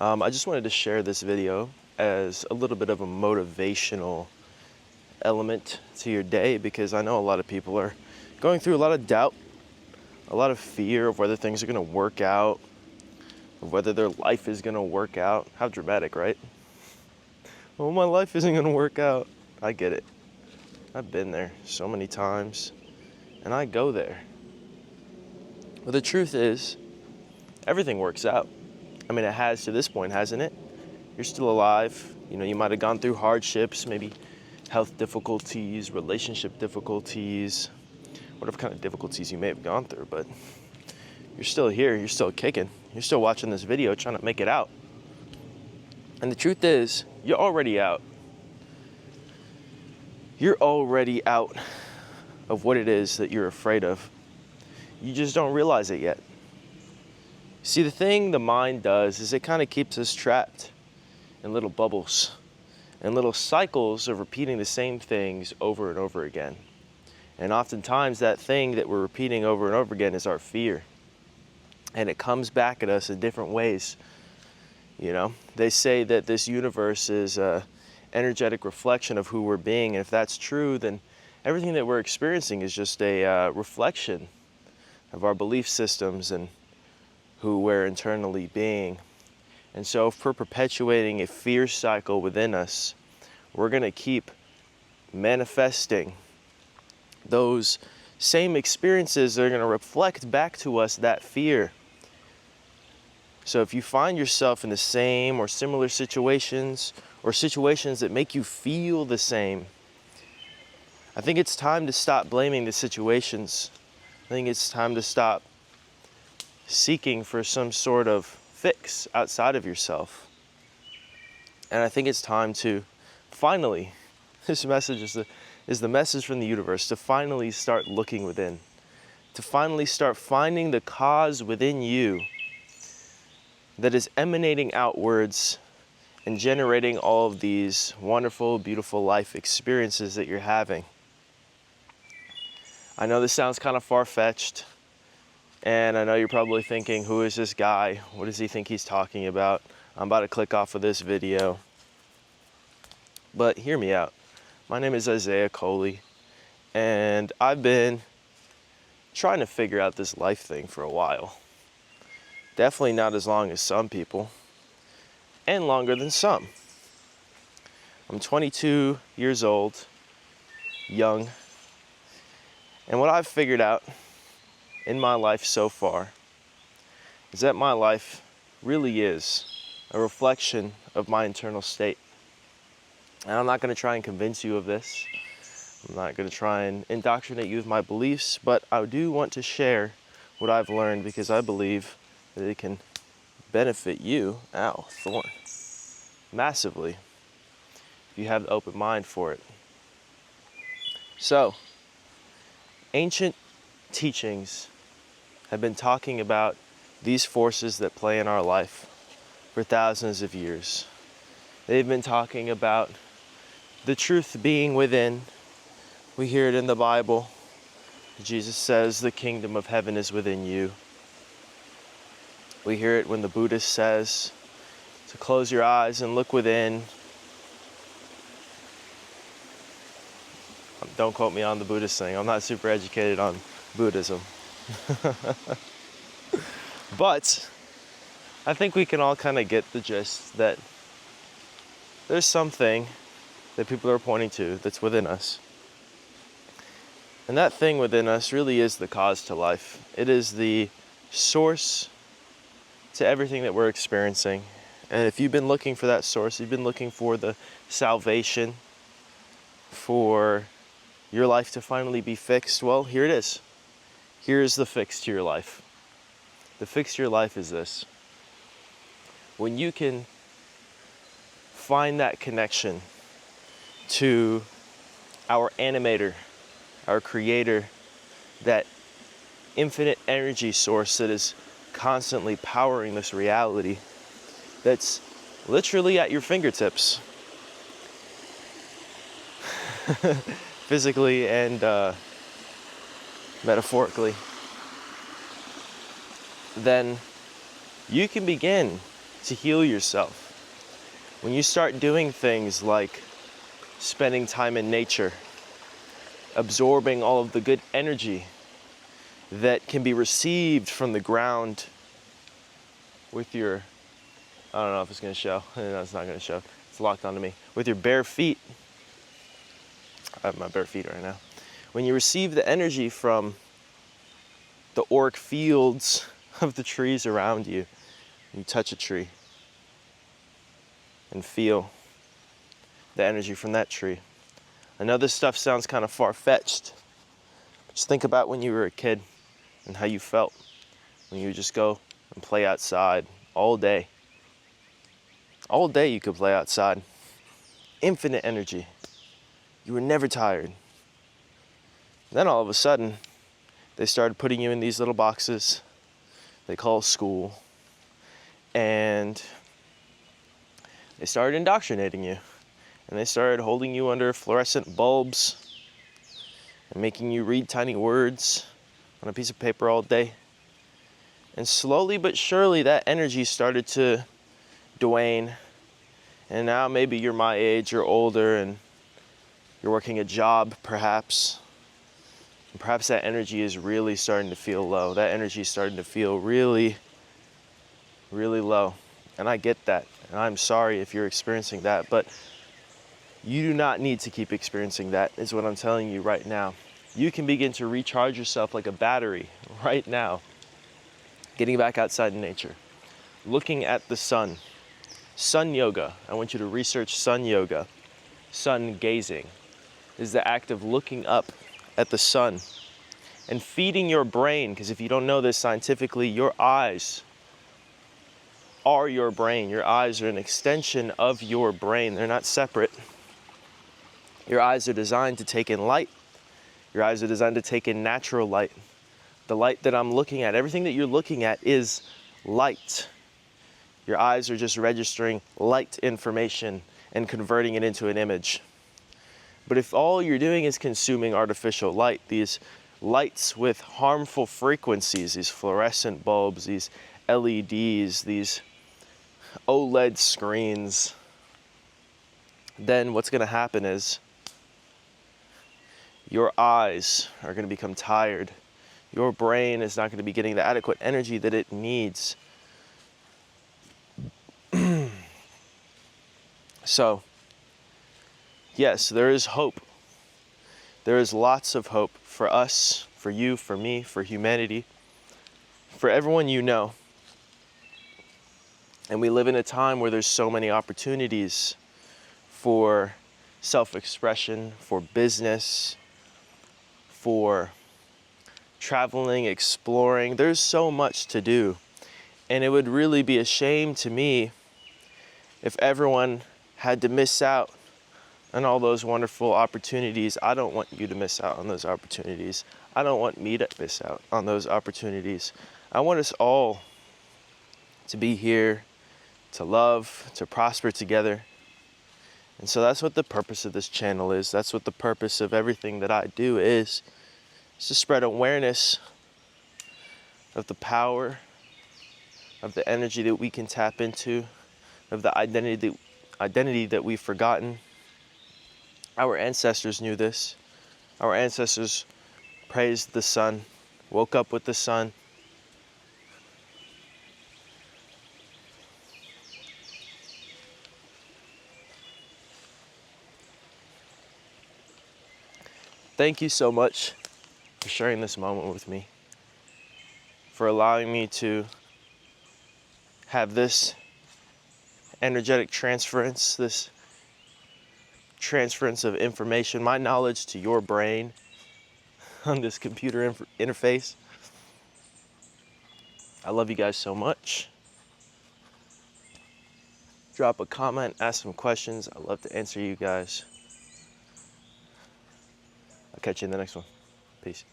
I just wanted to share this video as a little bit of a motivational element to your day, because I know a lot of people are going through a lot of doubt, a lot of fear of whether things are going to work out, of whether their life is going to work out. How dramatic, right? Well, my life isn't going to work out. I get it. I've been there so many times, and I go there. But the truth is, everything works out. I mean, it has to this point, hasn't it? You're still alive. You know, you might have gone through hardships, maybe health difficulties, relationship difficulties, whatever kind of difficulties you may have gone through, but you're still here, you're still kicking, you're still watching this video trying to make it out. And the truth is, you're already out. You're already out of what it is that you're afraid of. You just don't realize it yet. See, the thing the mind does is it kind of keeps us trapped in little bubbles and little cycles of repeating the same things over and over again. And oftentimes that thing that we're repeating over and over again is our fear. And it comes back at us in different ways. You know, they say that this universe is an energetic reflection of who we're being. And if that's true, then everything that we're experiencing is just a reflection of our belief systems and who we're internally being. And so if we're perpetuating a fear cycle within us, we're going to keep manifesting those same experiences that are going to reflect back to us that fear. So if you find yourself in the same or similar situations, or situations that make you feel the same, I think it's time to stop blaming the situations. I think it's time to stop seeking for some sort of fix outside of yourself. And I think it's time to finally, this message is the message from the universe, to finally start looking within, to finally start finding the cause within you that is emanating outwards and generating all of these wonderful, beautiful life experiences that you're having. I know this sounds kind of far-fetched, and I know you're probably thinking, who is this guy? What does he think he's talking about? I'm about to click off of this video. But hear me out. My name is Isaiah Coley, and I've been trying to figure out this life thing for a while. Definitely not as long as some people, and longer than some. I'm 22 years old, young, and what I've figured out in my life so far is that my life really is a reflection of my internal state. And I'm not going to try and convince you of this. I'm not going to try and indoctrinate you with my beliefs, but I do want to share what I've learned, because I believe that it can benefit you, Thorn, massively, if you have the open mind for it. So, ancient teachings have been talking about these forces that play in our life for thousands of years. They've been talking about the truth being within. We hear it in the Bible. Jesus says the kingdom of heaven is within you. We hear it when the Buddhist says to close your eyes and look within. Don't quote me on the Buddhist thing. I'm not super educated on Buddhism. But I think we can all kind of get the gist that there's something that people are pointing to that's within us. And that thing within us really is the cause to life. It is the source to everything that we're experiencing. And if you've been looking for that source, you've been looking for the salvation, for your life to finally be fixed, well, here it is. Here's the fix to your life. The fix to your life is this. When you can find that connection to our animator, our creator, that infinite energy source that is constantly powering this reality, that's literally at your fingertips, physically and metaphorically, then you can begin to heal yourself. When you start doing things like spending time in nature, absorbing all of the good energy that can be received from the ground with your, I don't know if it's gonna show. No, it's not gonna show. It's locked onto me. With your bare feet. I have my bare feet right now. When you receive the energy from the auric fields of the trees around you, you touch a tree and feel the energy from that tree. I know this stuff sounds kind of far-fetched. Just think about when you were a kid and how you felt when you would just go and play outside all day. All day you could play outside. Infinite energy. You were never tired. Then all of a sudden, they started putting you in these little boxes they call school, and they started indoctrinating you. And they started holding you under fluorescent bulbs and making you read tiny words on a piece of paper all day. And slowly but surely that energy started to wane. And now maybe you're my age or older and you're working a job perhaps. And perhaps that energy is really starting to feel low. That energy is starting to feel really, really low. And I get that. And I'm sorry if you're experiencing that, but you do not need to keep experiencing that, is what I'm telling you right now. You can begin to recharge yourself like a battery right now. Getting back outside in nature. Looking at the sun. Sun yoga. I want you to research sun yoga. Sun gazing is the act of looking up at the sun and feeding your brain, because if you don't know this scientifically, your eyes are your brain. Your eyes are an extension of your brain. They're not separate. Your eyes are designed to take in light. Your eyes are designed to take in natural light. The light that I'm looking at, everything that you're looking at is light. Your eyes are just registering light information and converting it into an image. But if all you're doing is consuming artificial light, these lights with harmful frequencies, these fluorescent bulbs, these LEDs, these OLED screens, then what's going to happen is your eyes are going to become tired. Your brain is not going to be getting the adequate energy that it needs. So, yes, there is hope. There is lots of hope for us, for you, for me, for humanity, for everyone you know. And we live in a time where there's so many opportunities for self-expression, for business, for traveling, exploring. There's so much to do. And it would really be a shame to me if everyone had to miss out on all those wonderful opportunities. I don't want you to miss out on those opportunities. I don't want me to miss out on those opportunities. I want us all to be here, to love, to prosper together. And so that's what the purpose of this channel is. That's what the purpose of everything that I do is to spread awareness of the power, of the energy that we can tap into, of the identity that we've forgotten. Our ancestors knew this. Our ancestors praised the sun, woke up with the sun. Thank you so much for sharing this moment with me, for allowing me to have this energetic transference, this transference of information, my knowledge to your brain on this computer interface. I love you guys so much. Drop a comment, ask some questions. I'd love to answer you guys. I'll catch you in the next one. Peace.